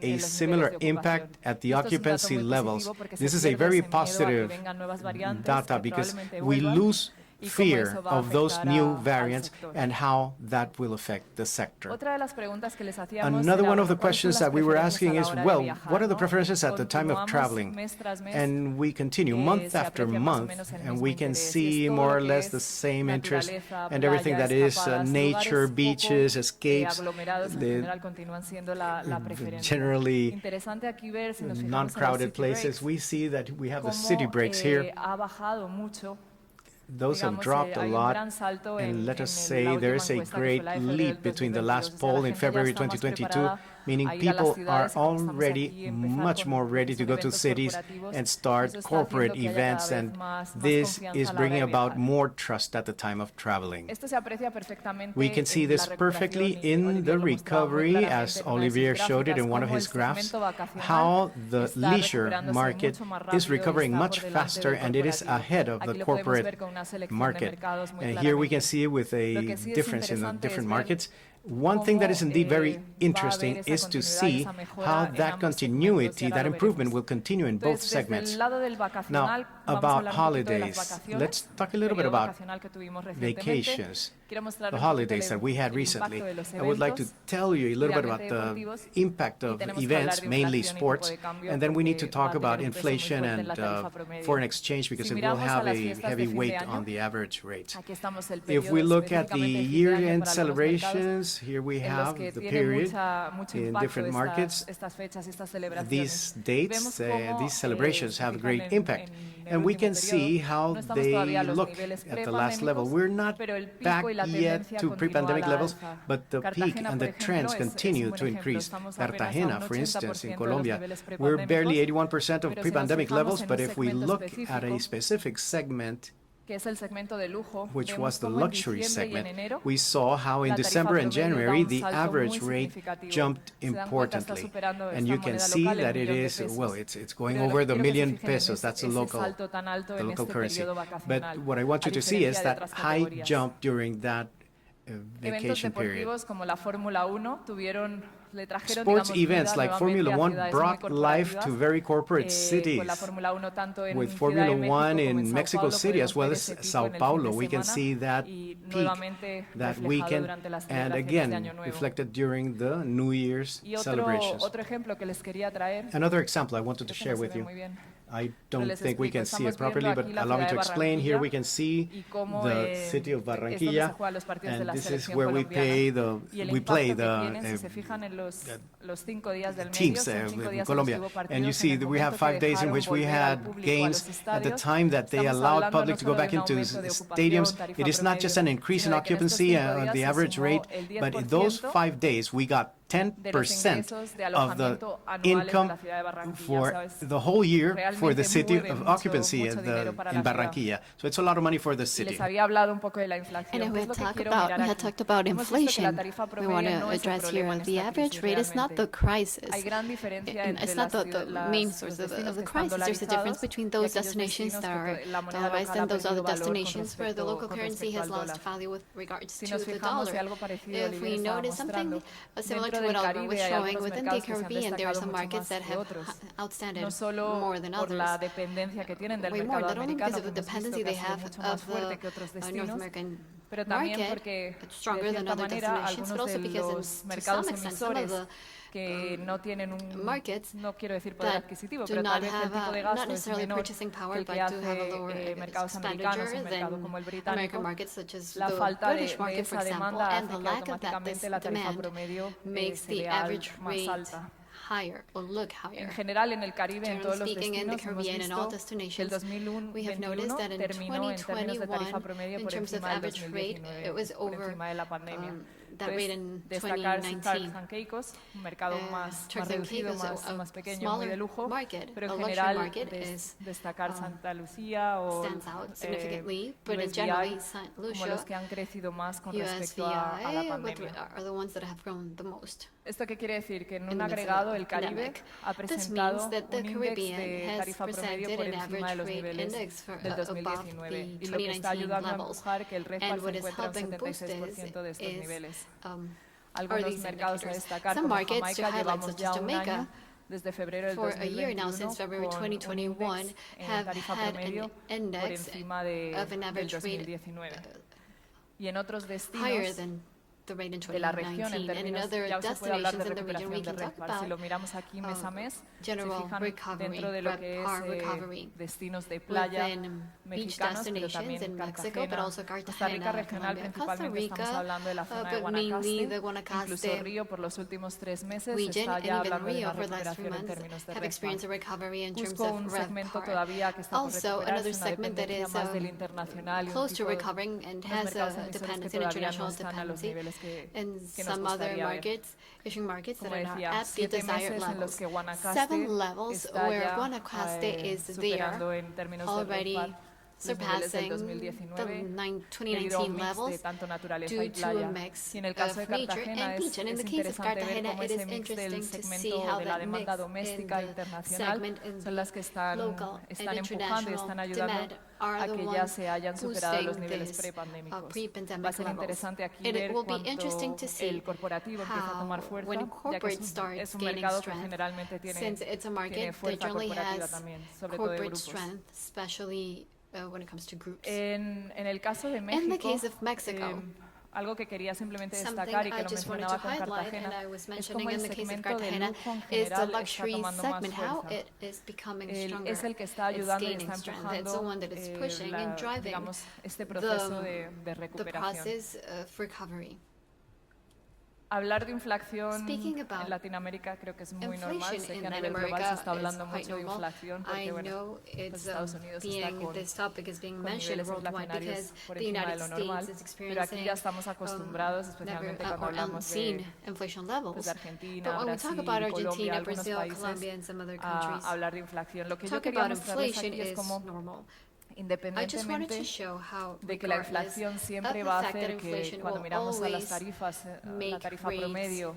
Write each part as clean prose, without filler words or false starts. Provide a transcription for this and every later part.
en a los similar niveles de impact ocupación. at the Y esto es un dato occupancy muy levels. positivo porque This se is a pierde very ese miedo a que positive vengan nuevas variantes data que because probablemente we vuelvan lose y cómo fear eso va a of those afectar new al variants sector. and how that will affect the sector. Otra de las preguntas que les hacíamos Another era, one of the bueno, ¿cuáles son questions las that we were preferencias a asking la is, hora de well, viajar, what are the ¿no? preferences at the time of Continuamos traveling? mes tras mes, And we continue month se after aprecia más o month, menos el and mismo we can interés, y es see todo more lo or que less the es same interest naturaleza, and everything playa, that is escapadas, nature, lugares beaches, poco escapes, aglomerados en the general continúan siendo la preferencia. generally Interesante aquí ver, si nos fijamos en los non-crowded city places. breaks, We see that we have the city cómo breaks here. ha bajado mucho those have dropped a lot, and let us say there is a great leap between the last poll in February 2022, meaning people are already much more ready to go to cities and start corporate events, and this is bringing about more trust at the time of traveling. We can see this perfectly in the recovery, as Olivier showed it in one of his graphs, how the leisure market is recovering much faster, and it is ahead of the corporate market. And here we can see it with a difference in the different markets. One thing that is indeed very interesting is to see how that continuity, that improvement will continue in both segments. Now, about holidays, let's talk a little bit about vacations, the holidays that we had recently. I would like to tell you a little bit about the impact of events, mainly sports, and then we need to talk about inflation and foreign exchange, because it will have a heavy weight on the average rate. If we look at the year-end celebrations, here we have the period in different markets. These dates, these celebrations have a great impact, and we can see how they look at the last level. We're not back yet to pre-pandemic levels, but the peak and the trends continue to increase. Cartagena, for instance, in Colombia, we're barely 81% of pre-pandemic levels, but if we look at a specific segment, which was the luxury segment, we saw how in December and January the average rate jumped importantly. And you can see that it is, well, it's going over the million pesos. That's the local currency. But what I want you to see is that high jump during that vacation period. Sports events like Formula 1 brought life to very corporate cities. With Formula 1 in Mexico City as well as Sao Paulo, we can see that peak, that weekend, and again reflected during the New Year's celebrations. Another example I wanted to share with you. I don't think we can see it properly, but allow me to explain. Here we can see the city of Barranquilla, and this is where we play the teams in Colombia. And you see that we have 5 days in which we had games at the time that they allowed public to go back into stadiums. It is not just an increase in occupancy on the average rate, but in those 5 days we got 10% of the income for the whole year for the city of occupancy in Barranquilla. So it's a lot of money for the city. And we had talked about inflation. We want to address here the average rate is not the crisis. It's not the main source of the crisis. There's a difference between those destinations that are dollarized and those other destinations where the local currency has lost value with regards to the dollar. If we notice something similar to what Albert was showing, within the Caribbean, there are some markets that have outstanded more than others. Way more, not only because of the dependency they have of the North American market, it's stronger than other destinations, but also because to some extent some of the markets that do not have not necessarily purchasing power, but do have a lower expenditure than American markets, such as the British market, for example, and the lack of this demand makes the average rate higher or look higher. Generally speaking, in the Caribbean and all destinations, we have noticed that in 2021, in terms of average rate, it was over that rate in 2019. Turks and Caicos, a smaller market, a luxury market, stands out significantly, but in general, St. Lucia, USVI are the ones that have grown the most. ¿Esto qué quiere decir? Que en un agregado el Caribe ha presentado un índice de tarifa promedio por encima de los niveles del 2019 y lo que está ayudando a empujar que el RevPAR se encuentre en 76% de estos niveles. Algunos mercados a destacar como Jamaica llevamos ya un año desde febrero del 2021 con un índice en tarifa promedio por encima del 2019. Y en otros destinos the rate in de la región en 2019. And in términos, other ya se puede hablar de destinations in the region, we recuperación de can talk RevPAR. Si lo about miramos aquí mes a mes, se general fijan recovery, dentro de lo que RevPAR es recovery destininos de playa within beach mexicanos, pero destinations también in Mexico, but Cartagena, also Costa Rica Cartagena, regional, Colombia, Costa principalmente estamos Rica, hablando de la zona de but mainly the Guanacaste, incluso Guanacaste Río por los últimos 3 meses region, está and ya even hablando de Rio una for the last 3 recuperación en months términos de have experienced a RevPAR. recovery in terms Cusco, of un segmento RevPAR. todavía que está por Also, recuperarse, another una segment that dependencia is más del internacional y un close to tipo de recovering and unos has mercados a emisores que dependence in todavía no international están a los dependency, niveles que and nos some other gustaría ver. markets, Asian markets that Como are not decía, at the 7 desired meses en los levels. que Guanacaste 7 levels está where ya Guanacaste is superando there en términos de already, RevPAR los niveles del surpassing 2019 the debido a un 2019 mix de levels tanto naturaleza due y to a playa. mix Y en el caso de of nature Cartagena and beach. And in es the case of interesante ver Cartagena, cómo it ese is mix del interesting to see segmento how de la that demanda mix doméstica e in the internacional segment in son las que están local empujando and y international están ayudando demand are a the que ya ones se hayan superado los boosting niveles this prepandémicos. Va a pre-pandemic ser levels. interesante aquí And it ver will be interesting cuánto to see el corporativo empieza a tomar how fuerza, when ya que corporate starts es un gaining mercado que strength, generalmente since it's a tiene market that fuerza generally corporativa has también, sobre todo de corporate grupos. strength, especially when it comes to groups. En el caso de In the México, case of Mexico, algo que quería simplemente something destacar y que I lo just wanted to mencionaba con highlight, and Cartagena, I was es mentioning como in el the case of segmento de Cartagena, lujo en is the general está luxury tomando más segment, how fuerza. it is becoming stronger. Es el que está It's ayudando y gaining está strength. It's the one empujando that is pushing and driving digamos, este proceso de the recuperación. process of recovery. Hablar de inflación Speaking about en Latinoamérica creo que es muy normal. inflation Sé in que a Latin nivel global se America está is hablando quite mucho de normal. inflación porque, I bueno, know pues it's Estados Unidos está being this topic is being con mentioned niveles worldwide inflacionarios because por the encima de United lo normal, States is pero aquí ya experiencing estamos acostumbrados, especialmente never cuando or hablamos unseen de, inflation pues, levels. de Argentina, But when we Brasil, talk about Colombia, Argentina, algunos Brazil, países, Colombia, and some other a countries, hablar de inflación. Lo que yo talk quería about mostrarles inflation aquí es is como normal. I just independientemente wanted to show how, de que la regardless inflación siempre of va a the fact that hacer que inflation cuando will miramos a las always tarifas, la make tarifa rates promedio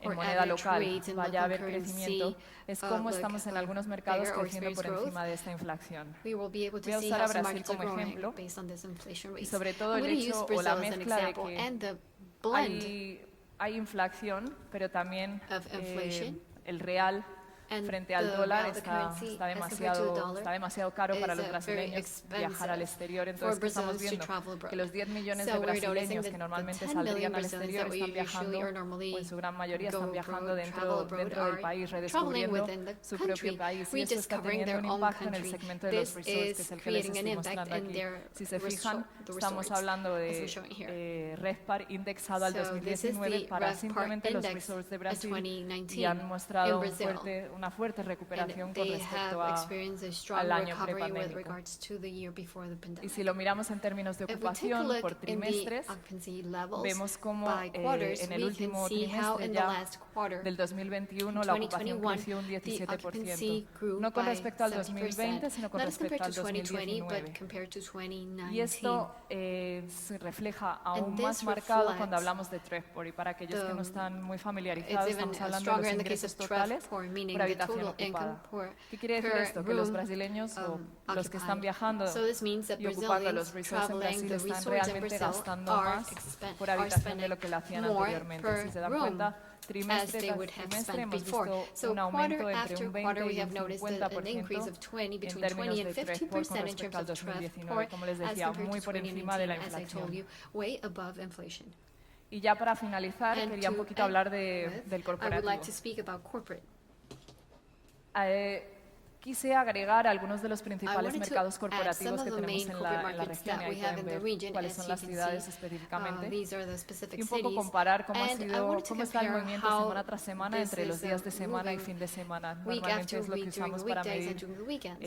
en or moneda average local rates in vaya a local haber crecimiento, currency es como look estamos en algunos mercados bigger or creciendo por experience encima de esta inflación. we will be able to Voy a see usar how a some Brasil markets are como growing ejemplo based on this inflation y rates. sobre todo I'm el going to use hecho o Brazil la as an mezcla de example que and the blend hay inflación, pero también of inflation el real and frente al the dólar real, the currency, está as compared to the dollar, demasiado caro para is, los very brasileños viajar al expensive exterior. for Entonces, ¿qué estamos Brazilians to viendo? travel abroad. Que los 10 millones de So we're noticing brasileños that que normalmente the 10 million saldrían al Brazilians exterior that we están usually viajando, or o normally en su gran mayoría go están viajando abroad, travel abroad, dentro del are país, traveling redescubriendo within the su propio country, país. Y esto está rediscovering teniendo their un own impacto en el country. segmento de los This resorts, que is es el que les creating an estoy impact mostrando in aquí. their Si se fijan, estamos resorts, hablando as we're showing here. de RevPAR indexado al So this is 2019 the para RevPAR simplemente los index resorts de as Brasil 2019 y han mostrado in Brazil. una fuerte recuperación And con they respecto have experienced a strong al año recovery with prepandémico. regards to the year before the Y pandemic. si lo miramos en términos de If we take a ocupación look por in the trimestres, occupancy levels vemos como by quarters, en el we último can see how trimestre in the ya last quarter del 2021 in la ocupación 2021, creció un the occupancy 17%, grew no con by respecto al 70%, 2020, sino con not as respecto compared al to 2020, 2019. but compared to 2019. Y esto se refleja aún And más this marcado reflects cuando hablamos de TRevPAR. Y para aquellos que no están muy familiarizados, It's even estamos hablando de stronger los in the case ingresos of totales TRevPAR, meaning por the habitación total income ocupada. ¿Qué quiere decir per esto? Que los room brasileños o los que están occupied. viajando So this means that y ocupando los Brazilians resorts en traveling Brasil the están resorts in realmente Brazil gastando are más por habitación de lo que lo hacían more anteriormente. per Si se dan room cuenta, as trimestre they tras would have trimestre spent hemos before. visto So un aumento quarter entre after un 20 quarter, we y un have noticed an increase of 20, en between términos 20 and de TRevPAR con 50% in respecto terms al of 2019, TRevPAR como les as decía, compared muy to por encima de la 2019, as I told inflación. you, way above inflation. Y ya para finalizar, And quería un to poquito end hablar with, del I would corporativo. like to speak about corporate. Quise agregar algunos de los I principales wanted to mercados add corporativos some que of the tenemos main en corporate la markets región, y that ahí we have pueden in the ver region. cuáles As son you las can ciudades see, específicamente. these are the specific Y un poco cities. comparar cómo And I wanted to cómo está el compare movimiento how semana tras semana this entre los is, días de semana y moving fin de semana. week Normalmente after es lo que week during usamos the para weekdays medir and during the weekends.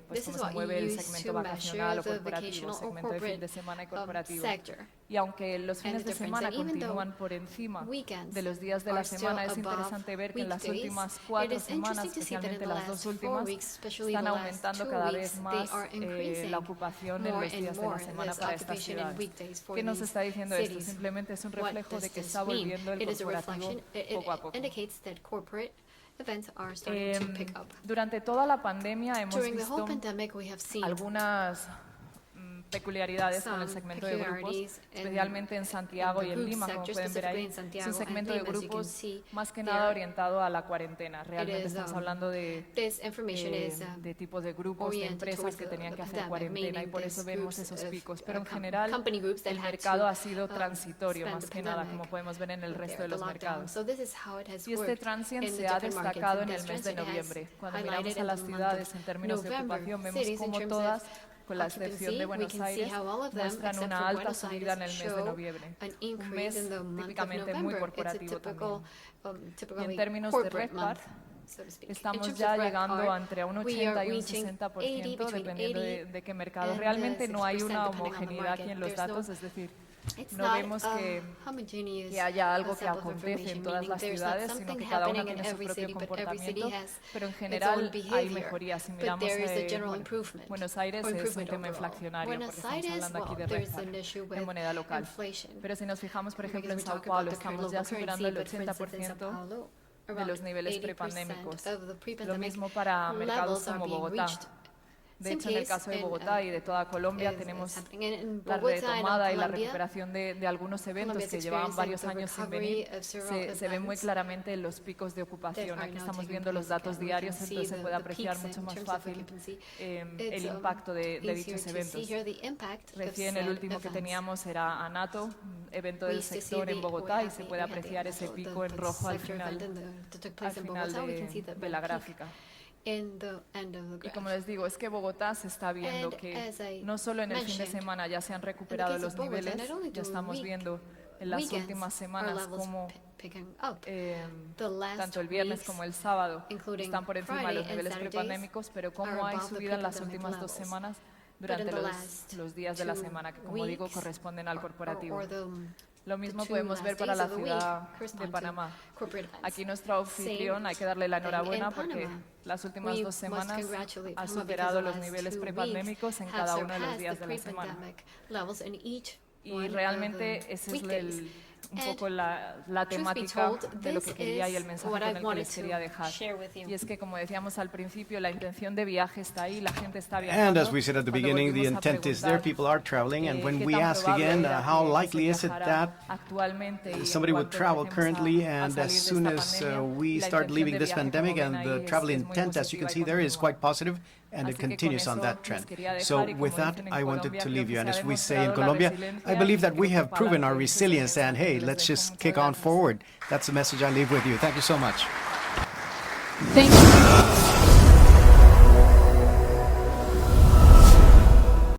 pues This is cómo se what mueve you el use segmento to vacacional measure o the corporativo, vacational or segmento de fin de corporate semana y corporativo. sector. Y aunque los And fines the de difference, semana and even though continúan por encima weekends de los días de la are still semana, es above interesante ver que en las weekdays, últimas it 4 is semanas, interesting to see that in especialmente the las last 2 4 últimas, weeks, especially están the last aumentando 2 cada weeks, vez they más are increasing la ocupación en more los and días de la more semana this para estas occupation in ciudades. weekdays for ¿Qué nos these está diciendo esto? cities. Simplemente es un What reflejo de does que this está mean? volviendo el It is a corporativo reflection. poco a poco. It indicates that corporate events are starting to pick up. Durante toda la pandemia hemos During the whole visto pandemic, we have seen algunas peculiaridades con el segmento de grupos, especialmente en Santiago y en Lima, como pueden ver ahí. Es un segmento de grupos más que nada orientado a la cuarentena. Realmente estamos hablando de tipos de grupos, de empresas que tenían que hacer cuarentena y por eso vemos esos picos. Pero en general el mercado ha sido transitorio más que nada, como podemos ver en el resto de los mercados. Y este transient se ha destacado en el mes de noviembre. Cuando miramos a las ciudades en términos de ocupación, vemos como todas, con la excepción de Buenos Aires, muestran una alta subida en el mes de noviembre, un mes típicamente muy corporativo también. Y en términos de RevPAR, estamos ya llegando entre un 80 y un 60%, dependiendo de qué mercado. Realmente no hay una homogeneidad aquí en los datos, es decir, no vemos que haya algo que acontece en todas las ciudades, sino que cada una tiene su propio comportamiento, pero en general hay mejorías. Si miramos Buenos Aires es un tema inflacionario, porque estamos hablando aquí de RevPAR en moneda local. Pero si nos fijamos, por ejemplo, en Sao Paulo, estamos ya superando el 80% de los niveles prepandémicos. Lo mismo para mercados como Bogotá. De hecho, en el caso de Bogotá y de toda Colombia tenemos la retomada y la recuperación de algunos eventos que llevaban varios años sin venir. Se ven muy claramente en los picos de ocupación. Aquí estamos viendo los datos diarios, entonces se puede apreciar mucho más fácil el impacto de dichos eventos. Recién el último que teníamos era ANATO, evento del sector en Bogotá, y se puede apreciar ese pico en rojo al final de la gráfica. Y como les digo, es que Bogotá se está viendo que no solo en el fin de semana ya se han recuperado los niveles, ya estamos viendo en las últimas semanas como tanto el viernes como el sábado están por encima de los niveles prepandémicos, pero como hay subida en las últimas 2 semanas durante los días de la semana, que como digo corresponden al corporativo. Lo mismo podemos ver para la ciudad de Panamá. Aquí nuestro anfitrión, hay que darle la enhorabuena porque las últimas 2 semanas ha superado los niveles prepandémicos en cada uno de los días de la semana. Y realmente ese es un poco la temática de lo que quería y el mensaje con el que les quería dejar. Y es que, como decíamos al principio, la intención de viaje está ahí, la gente está viajando. And as we said at the beginning, the intent is there, people are traveling, and when we ask again, how likely is it that somebody would travel currently, and as soon as we start leaving this pandemic, and the travel intent, as you can see there, is quite positive, and it continues on that trend. So with that, I wanted to leave you. And as we say in Colombia, I believe that we have proven our resilience, and hey, let's just kick on forward. That's the message I leave with you. Thank you so much. Thank you.